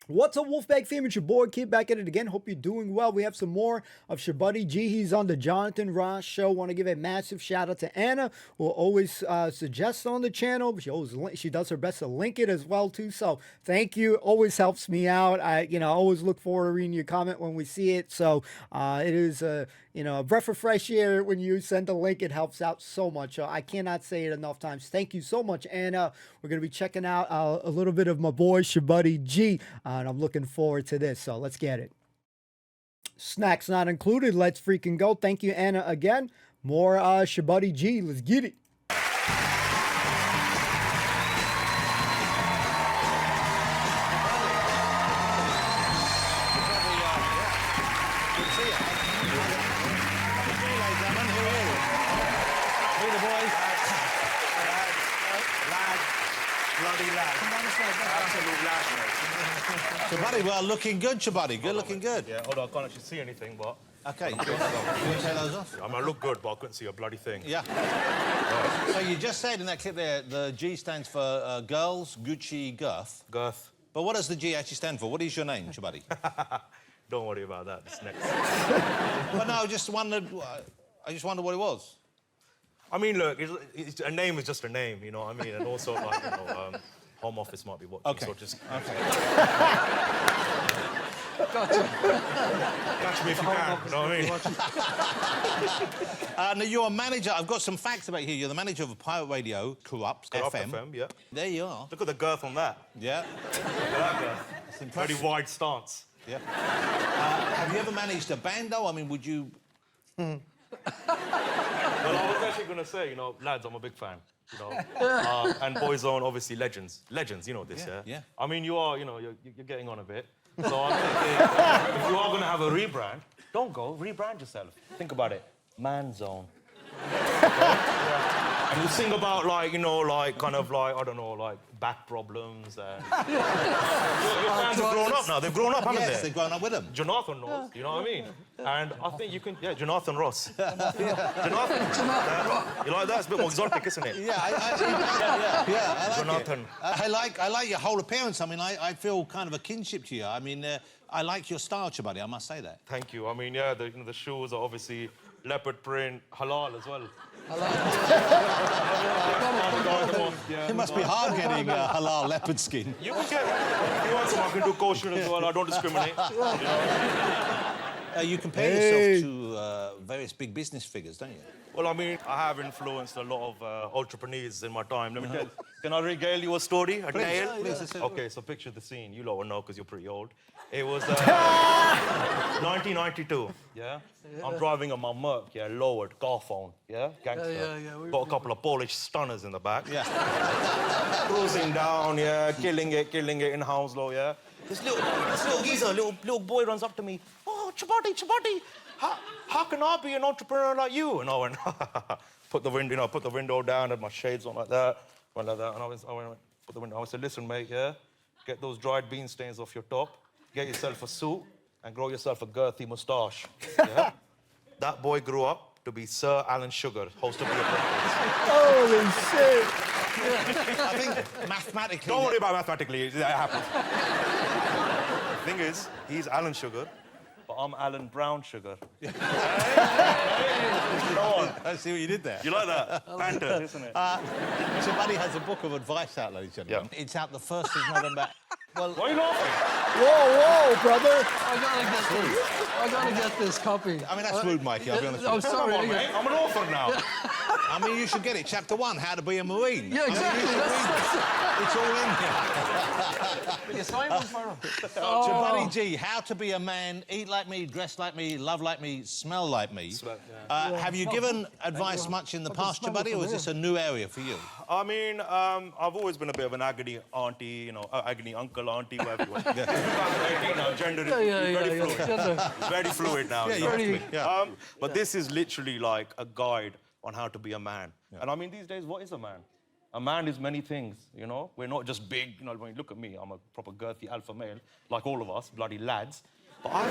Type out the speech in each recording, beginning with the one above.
What's up, Wolfpack fam? It's your boy Kid back at it again. Hope you're doing well. We have some more of Chabuddy G. He's on the Johathan Ross show. Want to give a massive shout out to Anna, who will always suggest on the channel. She does her best to link it as well too. So thank you. Always helps me out. I always look forward to reading your comment when we see it. So it is a breath of fresh air when you send a link. It helps out so much. I cannot say it enough times. Thank you so much, Anna. We're gonna be checking out a little bit of my boy Chabuddy G. And I'm looking forward to this, so let's get it. Snacks not included. Let's freaking go. Thank you, Anna, again. More Chabuddy G. Let's get it. Chabuddy, well, looking good, Chabuddy. Good, looking good. Yeah, although I can't actually see anything, but... OK, you want to take those off? I mean, I look good, but I couldn't see a bloody thing. Yeah. So you just said in that clip there, the G stands for Girls, Gucci, Girth. Girth. But what does the G actually stand for? What is your name, Chabuddy? Don't worry about that. It's next. Well, no, I just wondered what it was. I mean, look, a name is just a name, you know what I mean? And also, like, Home Office might be watching, OK. so just... OK. Gotcha. Catch me if you can, you know what I mean? Now, you're a manager. I've got some facts about you here. You're the manager of a pirate radio, Corrupt FM. FM, yeah. There you are. Look at the girth on that. Yeah. Look at that girth. It's impressive. Very wide stance. Yeah. Have you ever managed a band, though? I mean, would you... Well, I was actually going to say, lads, I'm a big fan, and Boyzone, obviously, legends. Legends, you know this, yeah? Yeah. I mean, you are, you're getting on a bit. So I'm thinking, if you are going to have a rebrand, don't go, rebrand yourself. Think about it. Man Zone. And you sing about, I don't know, back problems and... Your fans have grown up now. They've grown up, haven't they? Yes, they've grown up with them. Johathan knows, you know what I mean? And I think you can... Yeah, Johathan Ross. Johathan Ross. You like that? It's a bit more exotic, isn't it? Yeah, I like Johathan. it. I like your whole appearance. I mean, I feel kind of a kinship to you. I mean, I like your style, Chabuddy, I must say that. Thank you. I mean, yeah, the shoes are obviously leopard print, halal as well. It must be hard getting halal leopard skin. You can get it. If you want some, I can do kosher as well. I don't discriminate. You compare yourself to various big business figures, don't you? Well, I mean, I have influenced a lot of entrepreneurs in my time. Let me tell you. Can I regale you a story? A tale? Please. Okay, so picture the scene. You lot will know because you're pretty old. It was 1992, yeah? I'm driving on my Merc, yeah, lowered, car phone, yeah? Gangster. Yeah. Got a couple of Polish stunners in the back. Yeah. Cruising down, yeah, killing it in Hounslow, yeah? This little geezer, little boy runs up to me. Oh, Chabuddy, how can I be an entrepreneur like you? And I went, put the window down, had my shades on like that, went like that, and I went, put the window. I said, listen, mate, yeah, get those dried bean stains off your top, get yourself a suit, and grow yourself a girthy moustache. Yeah? That boy grew up to be Sir Alan Sugar, host of the Apprentice. Holy shit! I think mathematically... Don't worry about mathematically, that happens. The thing is, he's Alan Sugar, but I'm Alan Brown Sugar. Go on. I see what you did there. You like that? Banter, isn't it? Chabuddy has a book of advice out, ladies and gentlemen. Yeah. It's out the 1st of November. Well, Why are you laughing? Whoa, brother! I gotta get this copy. I mean, that's rude, Mikey, I'll be honest I'm with you. sorry. Come on, mate. I'm an author now. I mean, you should get it. Chapter 1, How to Be a Marine. Yeah, exactly. I mean, you should read it. It's all in here. You sign one for him. Chabuddy G, How to Be a Man, Eat Like Me, Dress Like Me, Love Like Me, Smell Like Me. Have you given advice much in the past, Chabuddy, or is this a new area for you? I mean, I've always been a bit of an agony auntie, agony uncle, auntie, whatever you want. Gender is very fluid. It's very fluid now. Yeah, you have to be. Yeah. But this is literally like a guide on how to be a man. Yeah. And I mean, these days, what is a man? A man is many things, you know? We're not just big, when you look at me, I'm a proper girthy alpha male, like all of us, bloody lads. But I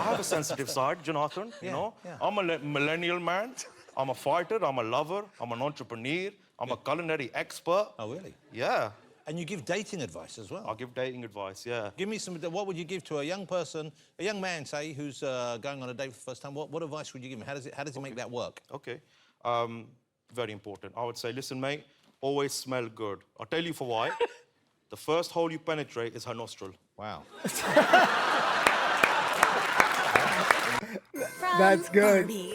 have a sensitive side, Johathan, you know? Yeah. I'm a millennial man. I'm a fighter, I'm a lover, I'm an entrepreneur, I'm a culinary expert. Oh, really? Yeah. And you give dating advice as well. I'll give dating advice, yeah. Give me some. What would you give to a young person, a young man, say, who's going on a date for the first time? What advice would you give him? How does he make that work? Okay. Very important. I would say, listen, mate, always smell good. I'll tell you for why. The first hole you penetrate is her nostril. Wow. That's good. You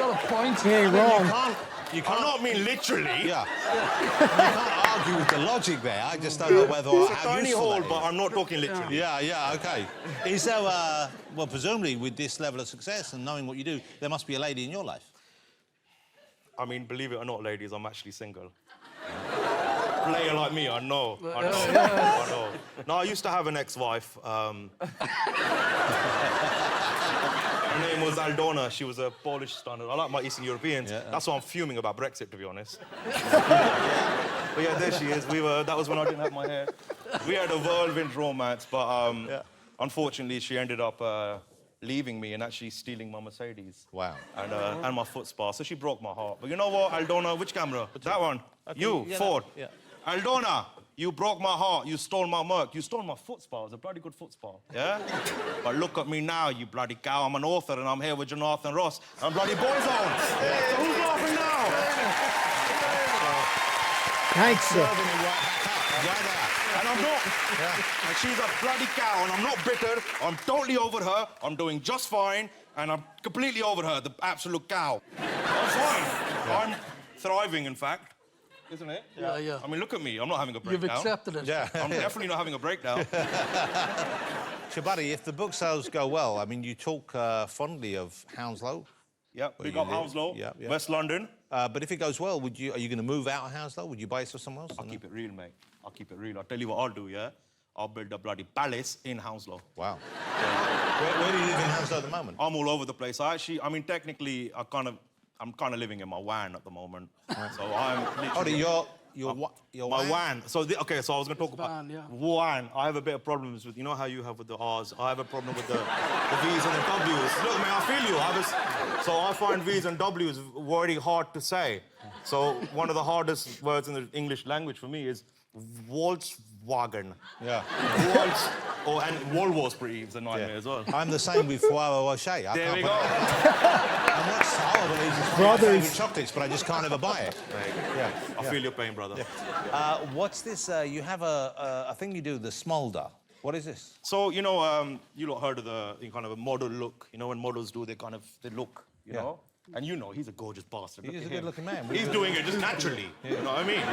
got a point. He ain't wrong. You I can't. not mean literally. Yeah. You can't argue with the logic there. I just don't know whether It's a how tiny useful hole, that but is. I'm not talking literally. Yeah, okay. Is there, well, presumably with this level of success and knowing what you do, there must be a lady in your life. I mean, believe it or not, ladies, I'm actually single. Player like me, I know. I know. No, I used to have an ex-wife. Her name was Aldona. She was a Polish standard. I like my Eastern Europeans. Yeah. That's why I'm fuming about Brexit, to be honest. But yeah, there she is. That was when I didn't have my hair. We had a whirlwind romance, but unfortunately, she ended up leaving me and actually stealing my Mercedes. Wow. And my foot spa. So she broke my heart. But you know what, Aldona? Which camera? That one. Okay, You, yeah, Ford. yeah. Aldona, you broke my heart. You stole my Merc. You stole my foot spa. It was a bloody good foot spa. Yeah? But look at me now, you bloody cow. I'm an author and I'm here with Johathan Ross. I'm bloody Boyzone. So who's laughing now? Thanks, sir. And I'm not. And she's a bloody cow, and I'm not bitter. I'm totally over her. I'm doing just fine, and I'm completely over her, the absolute cow. I'm fine. I'm thriving, in fact. Isn't it? Yeah. I mean, look at me. I'm not having a You've breakdown. accepted it. Yeah. I'm definitely not having a breakdown. Chabuddy, if the book sales go well, I mean, you talk fondly of Hounslow. Yeah, Where big you up live. Hounslow, Yeah. West London. But if it goes well, are you going to move out of Hounslow? Would you buy yourself somewhere else? I'll keep it real, mate. I'll keep it real. I'll tell you what I'll do, yeah? I'll build a bloody palace in Hounslow. Wow. Where do you live in Hounslow at the moment? I'm all over the place. I mean, technically, I'm kind of living in my van at the moment. So I'm literally... Your my van. So, okay, so I was going to talk about... van, yeah. Van. I have a bit of problems with... You know how you have with the R's? I have a problem with the V's and the W's. Look, man, I feel you. So I find V's and W's very hard to say. So one of the hardest words in the English language for me is Volkswagen. Yeah. And Volvo's pretty a nightmare as well. I'm the same with Ferrero Rocher. There we go. I'm not sour, but it's Brothers. favorite chocolates, but I just can't ever buy it. Yeah. I feel your pain, brother. What's this? You have a thing you do, the smolder. What is this? So, you know, you lot heard of the kind of a model look. You know, when models do, they look, you know? And you know, he's a gorgeous bastard. He's Look a at him. good-looking man. He's doing it just naturally. You know what I mean?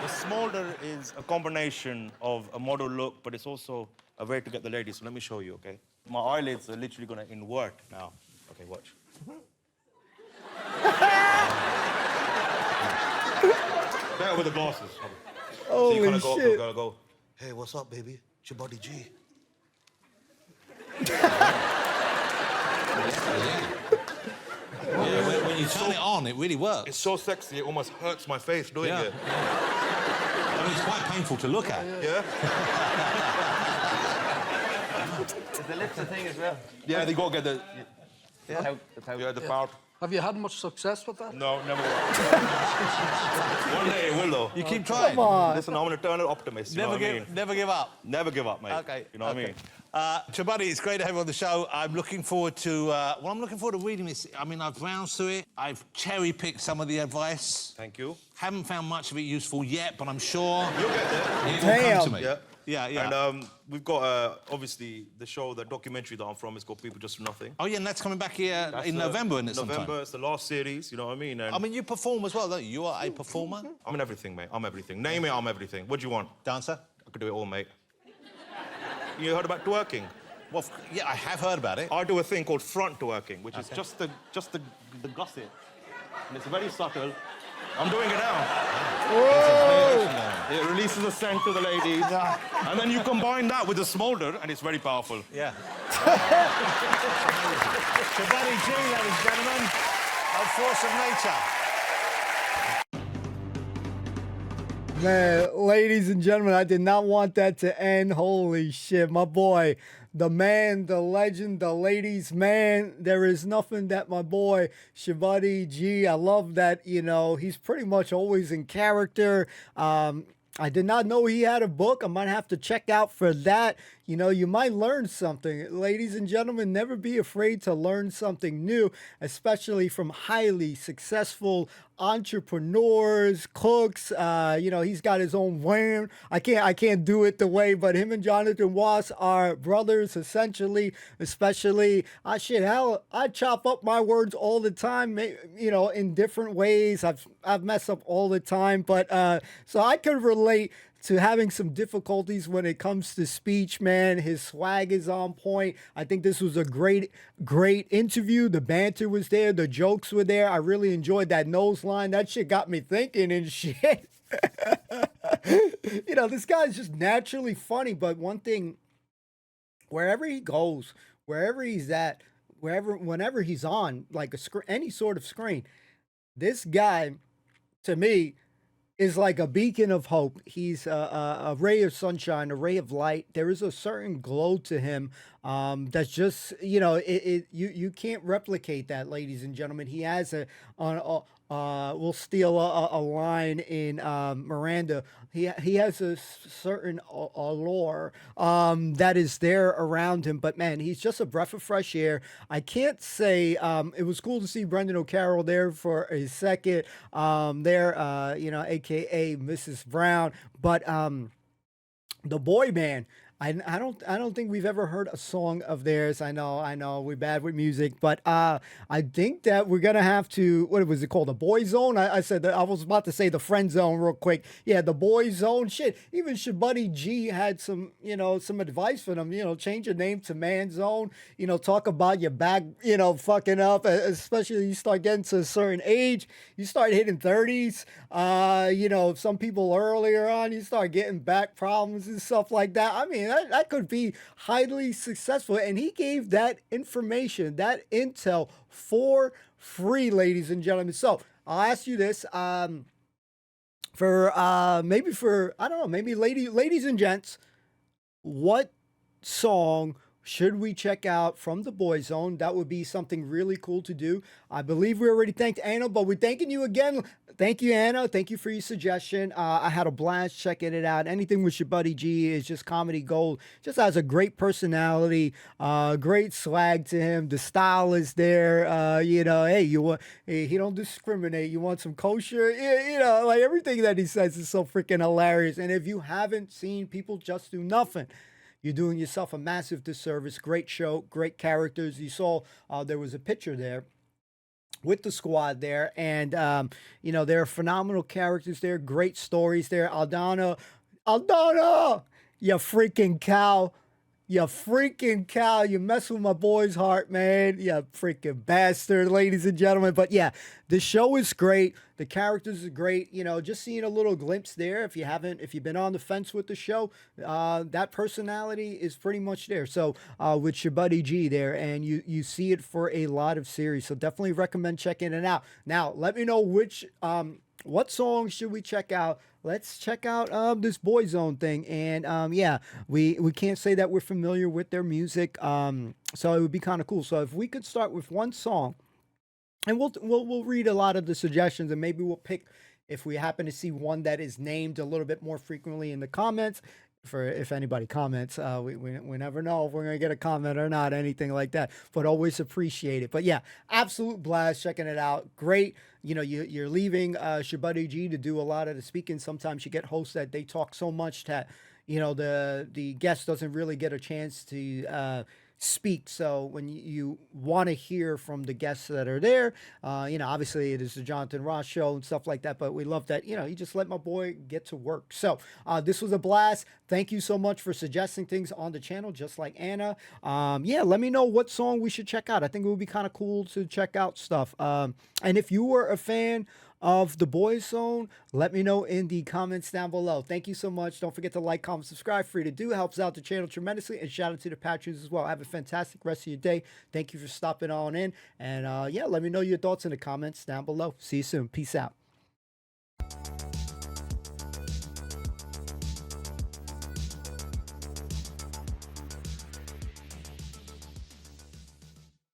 The smolder is a combination of a model look, but it's also a way to get the ladies. So let me show you, okay? My eyelids are literally going to invert now. Okay, watch. Better with the glasses. So Holy you shit. gotta go, hey, what's up, baby? Chabuddy G. When you turn it on, it really works. It's so sexy, it almost hurts my face doing it. I mean, it's quite painful to look at. Yeah? Is the lips a thing as well? Yeah, they go get the... Yeah. the pout. Have you had much success with that? No, never. One day it will, though. You keep trying. Come on. Listen, I'm an eternal optimist, you know what I mean? Never give up. Never give up, mate. Okay. You know what I mean? Chabuddy, it's great to have you on the show. I'm looking forward to... I'm looking forward to reading this. I mean, I've browsed through it. I've cherry-picked some of the advice. Thank you. Haven't found much of it useful yet, but I'm sure You'll get there. it will come to me. Yeah. Yeah. And we've got, obviously, the show, the documentary that I'm from is called People Just For Nothing. Oh, yeah, and that's coming back here That's in November, isn't it, sometime? November, it's the last series, you know what I mean? And I mean, you perform as well, don't you? You are a performer? I'm in everything, mate. I'm everything. Name it, I'm everything. What do you want? Dancer? I could do it all, mate. You heard about twerking? Well, yeah, I have heard about it. I do a thing called front twerking, which is just the gusset. And it's very subtle. I'm doing it now. Whoa! It releases a scent to the ladies. And then you combine that with the smolder, and it's very powerful. Yeah. Chabuddy G, ladies and gentlemen, a force of nature. Man, ladies and gentlemen, I did not want that to end. Holy shit, my boy, the man, the legend, the ladies' man. There is nothing that my boy Chabuddy G. I love that, you know, he's pretty much always in character. I did not know he had a book. I might have to check out for that. You know, you might learn something. Ladies and gentlemen, never be afraid to learn something new, especially from highly successful entrepreneurs, cooks. You know, he's got his own wham. I can't do it the way, but him and Jonathan Was are brothers, essentially, especially. Hell, I chop up my words all the time, you know, in different ways. I've messed up all the time, but so I could relate to having some difficulties when it comes to speech, man. His swag is on point. I think this was a great interview. The banter was there. The jokes were there. I really enjoyed that nose line. That shit got me thinking and shit. You know, this guy's just naturally funny. But one thing, wherever he goes, wherever he's at, whenever he's on, like any sort of screen, this guy, to me, is like a beacon of hope. He's a ray of sunshine, a ray of light. There is a certain glow to him that's just, you know, you can't replicate that, ladies and gentlemen. He has we'll steal a line in Miranda. He has a certain allure that is there around him. But man, he's just a breath of fresh air. I can't say it was cool to see Brendan O'Carroll there for a second. You know, aka Mrs. Brown. But the boy band. I don't think we've ever heard a song of theirs. I know we're bad with music, but I think that we're gonna have to. What was it called? The Boyzone? I said that I was about to say the Friend Zone real quick. Yeah, the Boyzone. Shit. Even Chabuddy G had some, you know, some advice for them. You know, change your name to Man Zone. You know, talk about your back, you know, fucking up. Especially you start getting to a certain age. You start hitting 30s. You know, some people earlier on, you start getting back problems and stuff like that. I mean, that could be highly successful. And he gave that information, that intel for free, ladies and gentlemen. So I'll ask you this, I don't know, maybe ladies and gents, what song should we check out from the Boyzone? That would be something really cool to do. I believe we already thanked Anna, but we're thanking you again. Thank you, Anna. Thank you for your suggestion. I had a blast checking it out. Anything with Chabuddy G is just comedy gold. Just has a great personality, great swag to him. The style is there. You know, hey, he don't discriminate. You want some kosher? You know, like everything that he says is so freaking hilarious. And if you haven't seen People Just Do Nothing, you're doing yourself a massive disservice. Great show, great characters. You saw there was a picture there with the squad there, and you know, there are phenomenal characters there, great stories there. Aldana, you freaking cow. You freaking cow. You mess with my boy's heart, man. You freaking bastard, ladies and gentlemen. But yeah, the show is great. The characters are great. You know, just seeing a little glimpse there. If you've been on the fence with the show, that personality is pretty much there. So with Chabuddy G there, and you see it for a lot of series. So definitely recommend checking it out. Now, let me know what song should we check out. Let's check out this Boyzone thing. And yeah, we can't say that we're familiar with their music. So it would be kind of cool. So if we could start with one song, and we'll read a lot of the suggestions, and maybe we'll pick, if we happen to see one that is named a little bit more frequently in the comments. For if anybody comments, we never know if we're gonna get a comment or not, anything like that. But always appreciate it. But yeah, absolute blast checking it out. Great. You know, you're leaving Chabuddy G to do a lot of the speaking. Sometimes you get hosts that they talk so much that, you know, the guest doesn't really get a chance to speak. So when you want to hear from the guests that are there, you know, obviously it is the Johathan Ross show and stuff like that, but we love that, you know, you just let my boy get to work. So this was a blast. Thank you so much for suggesting things on the channel, just like Anna. Yeah, let me know what song we should check out. I think it would be kind of cool to check out stuff. And if you were a fan of the Boyzone, let me know in the comments down below. Thank you so much. Don't forget to like, comment, subscribe. Free to do. Helps out the channel tremendously. And shout out to the patrons as well. Have a fantastic rest of your day. Thank you for stopping on in. And yeah, let me know your thoughts in the comments down below. See you soon. Peace out.